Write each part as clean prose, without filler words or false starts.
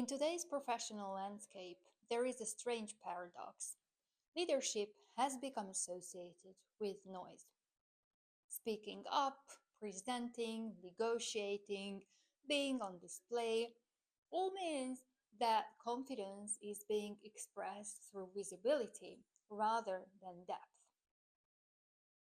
In today's professional landscape, there is a strange paradox. Leadership has become associated with noise. Speaking up, presenting, negotiating, being on display, all means that confidence is being expressed through visibility rather than depth.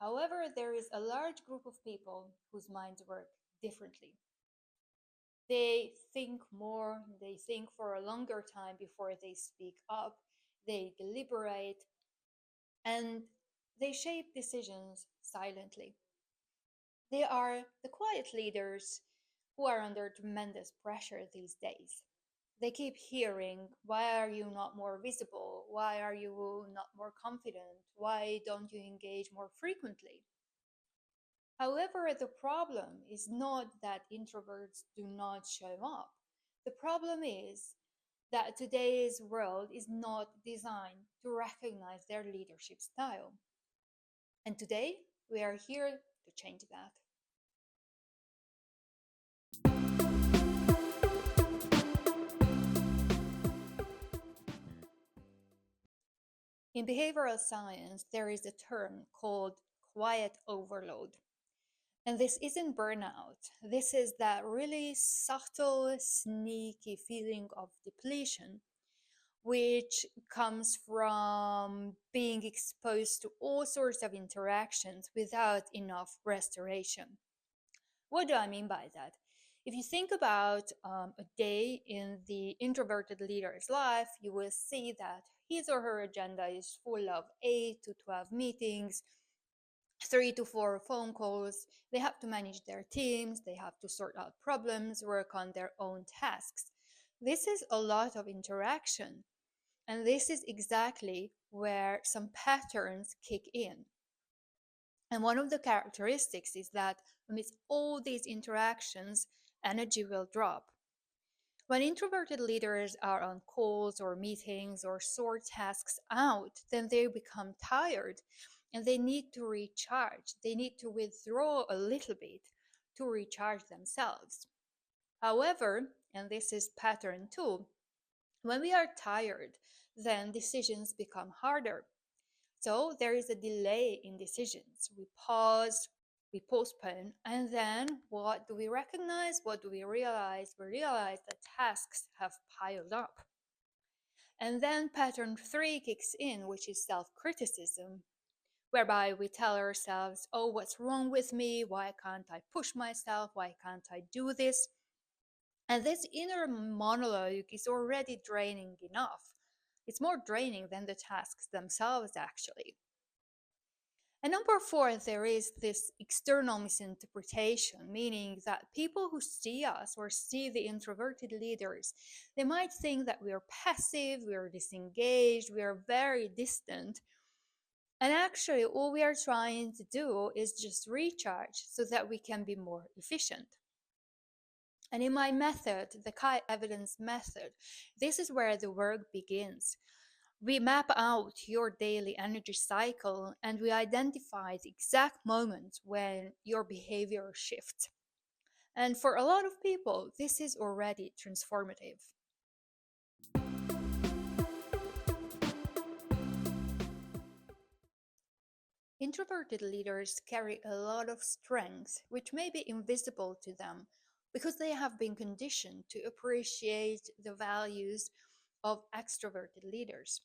However, there is a large group of people whose minds work differently. They think more, they think for a longer time before they speak up, they deliberate, and they shape decisions silently. They are the quiet leaders who are under tremendous pressure these days. They keep hearing, why are you not more visible? Why are you not more confident? Why don't you engage more frequently? However, the problem is not that introverts do not show up. The problem is that today's world is not designed to recognize their leadership style. And today, we are here to change that. In behavioral science, there is a term called quiet overload. And this isn't burnout. This is that really subtle, sneaky feeling of depletion, which comes from being exposed to all sorts of interactions without enough restoration. What do I mean by that? If you think about a day in the introverted leader's life, you will see that his or her agenda is full of 8 to 12 meetings, 3 to 4 phone calls. They have to manage their teams, they have to sort out problems, work on their own tasks. This is a lot of interaction. And this is exactly where some patterns kick in. And one of the characteristics is that amidst all these interactions, energy will drop. When introverted leaders are on calls or meetings or sort tasks out, then they become tired and they need to recharge. They need to withdraw a little bit to recharge themselves. However, and this is pattern two, when we are tired, then decisions become harder. So there is a delay in decisions. We pause, we postpone, and then what do we recognize? What do we realize? We realize that tasks have piled up. And then pattern three kicks in, which is self criticism, whereby we tell ourselves, oh, what's wrong with me? Why can't I push myself? Why can't I do this? And this inner monologue is already draining enough. It's more draining than the tasks themselves, actually. And number four, there is this external misinterpretation, meaning that people who see us or see the introverted leaders, they might think that we are passive, we are disengaged, we are very distant. And actually, all we are trying to do is just recharge so that we can be more efficient. And in my method, the Kai evidence method, this is where the work begins. We map out your daily energy cycle and we identify the exact moment when your behavior shifts. And for a lot of people, this is already transformative. Introverted leaders carry a lot of strengths which may be invisible to them because they have been conditioned to appreciate the values of extroverted leaders.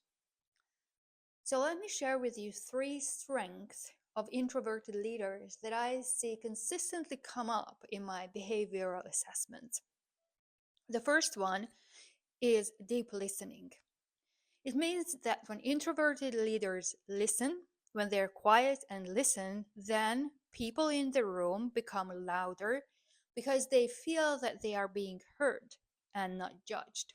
So let me share with you three strengths of introverted leaders that I see consistently come up in my behavioral assessment. The first one is deep listening. It means that when introverted leaders listen, when they're quiet and listen, then people in the room become louder because they feel that they are being heard and not judged.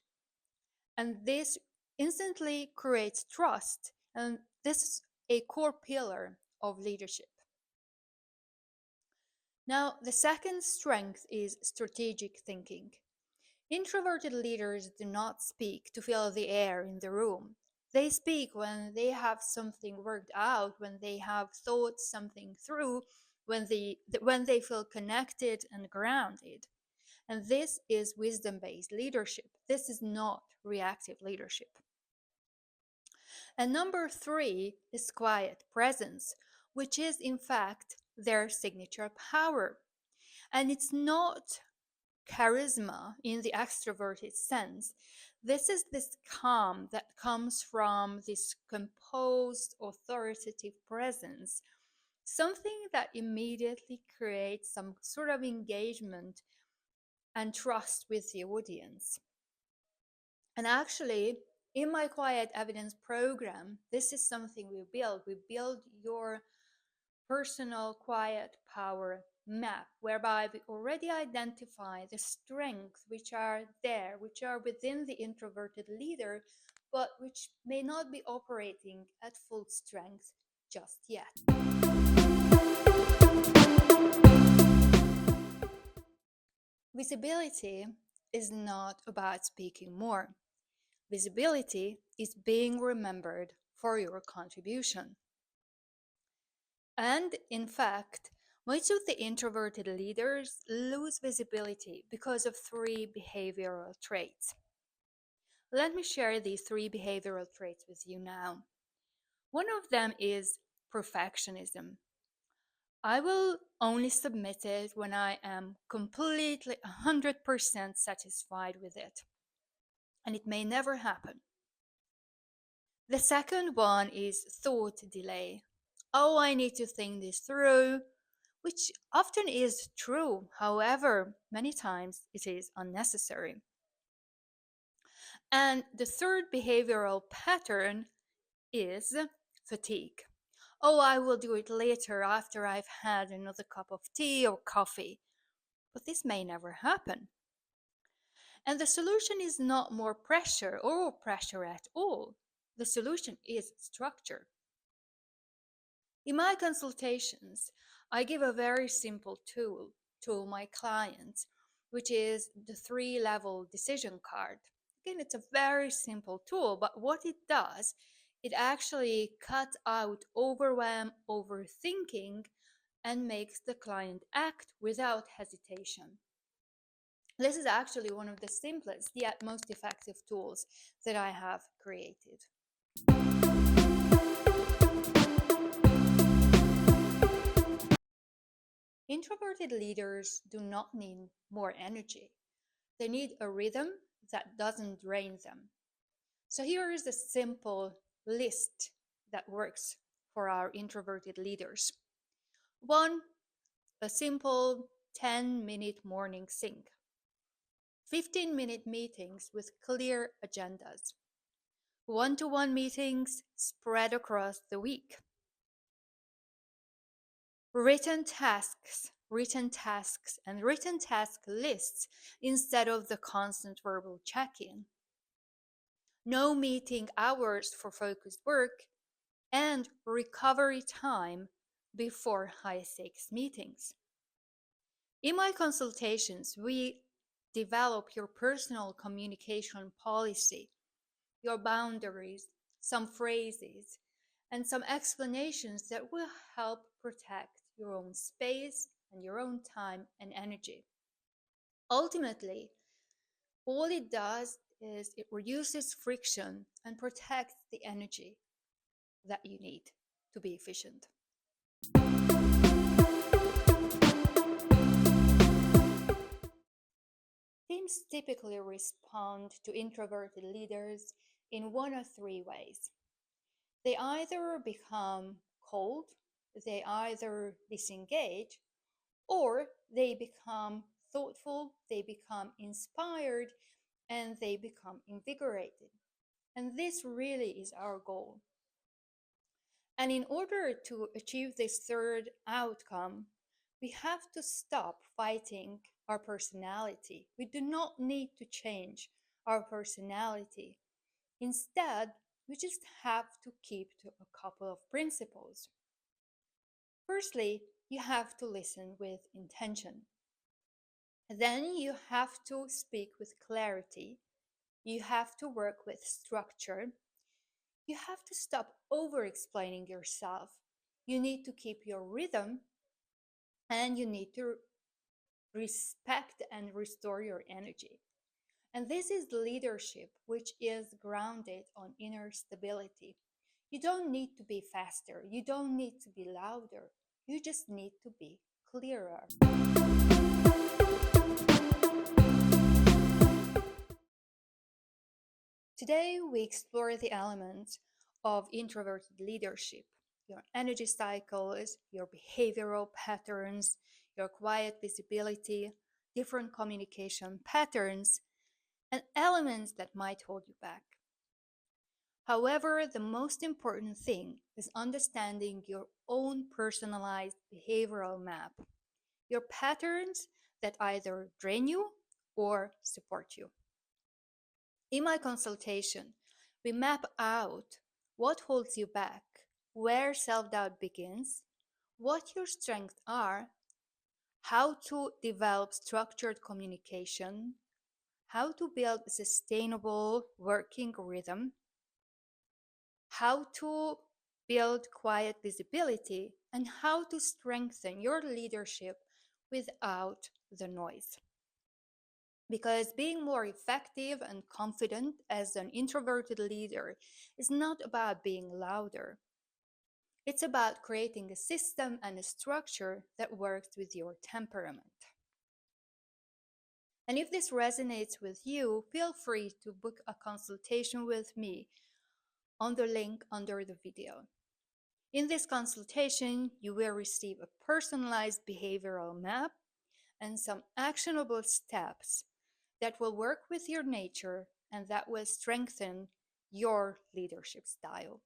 And this instantly creates trust, and this is a core pillar of leadership. Now, the second strength is strategic thinking. Introverted leaders do not speak to fill the air in the room. They speak when they have something worked out, when they have thought something through, when they feel connected and grounded. And this is wisdom based leadership. This is not reactive leadership. And number three is quiet presence, which is in fact their signature power. And it's not charisma in the extroverted sense. This is this calm that comes from this composed, authoritative presence, something that immediately creates some sort of engagement and trust with the audience. And actually, in my quiet evidence program, this is something we build. We build your personal quiet power map, whereby we already identify the strengths which are there, which are within the introverted leader, but which may not be operating at full strength just yet. Visibility is not about speaking more. Visibility is being remembered for your contribution. And in fact, most of the introverted leaders lose visibility because of three behavioral traits. Let me share these three behavioral traits with you now. One of them is perfectionism. I will only submit it when I am completely 100% satisfied with it. And it may never happen. The second one is thought delay. Oh, I need to think this through, which often is true. However, many times it is unnecessary. And the third behavioral pattern is fatigue. Oh, I will do it later after I've had another cup of tea or coffee. But this may never happen. And the solution is not more pressure or pressure at all. The solution is structure. In my consultations, I give a very simple tool to my clients, which is the 3-level decision card. Again, it's a very simple tool, but what it does, it actually cuts out overwhelm, overthinking, and makes the client act without hesitation. This is actually one of the simplest yet most effective tools that I have created. Introverted leaders do not need more energy. They need a rhythm that doesn't drain them. So here is a simple list that works for our introverted leaders. One, a simple 10-minute morning sync. 15-minute meetings with clear agendas. One-to-one meetings spread across the week. Written tasks, and written task lists instead of the constant verbal check-in. No meeting hours for focused work, and recovery time before high-stakes meetings. In my consultations, we develop your personal communication policy, your boundaries, some phrases, and some explanations that will help protect your own space and your own time and energy. Ultimately, all it does is it reduces friction and protects the energy that you need to be efficient. Teams typically respond to introverted leaders in one of three ways. They either become cold, they either disengage, or they become thoughtful, they become inspired, and they become invigorated. And this really is our goal. And in order to achieve this third outcome, we have to stop fighting our personality. We do not need to change our personality. Instead, we just have to keep to a couple of principles. Firstly, you have to listen with intention. Then you have to speak with clarity. You have to work with structure. You have to stop over explaining yourself. You need to keep your rhythm, and you need to respect, and restore your energy. And this is leadership, which is grounded on inner stability. You don't need to be faster, you don't need to be louder, you just need to be clearer. Today, we explore the elements of introverted leadership, your energy cycles, your behavioral patterns, your quiet visibility, different communication patterns, and elements that might hold you back. However, the most important thing is understanding your own personalized behavioral map, your patterns that either drain you or support you. In my consultation, we map out what holds you back, where self doubt begins, what your strengths are, how to develop structured communication, how to build a sustainable working rhythm, how to build quiet visibility, and how to strengthen your leadership without the noise. Because being more effective and confident as an introverted leader is not about being louder. It's about creating a system and a structure that works with your temperament. And if this resonates with you, feel free to book a consultation with me on the link under the video. In this consultation, you will receive a personalized behavioral map and some actionable steps that will work with your nature and that will strengthen your leadership style.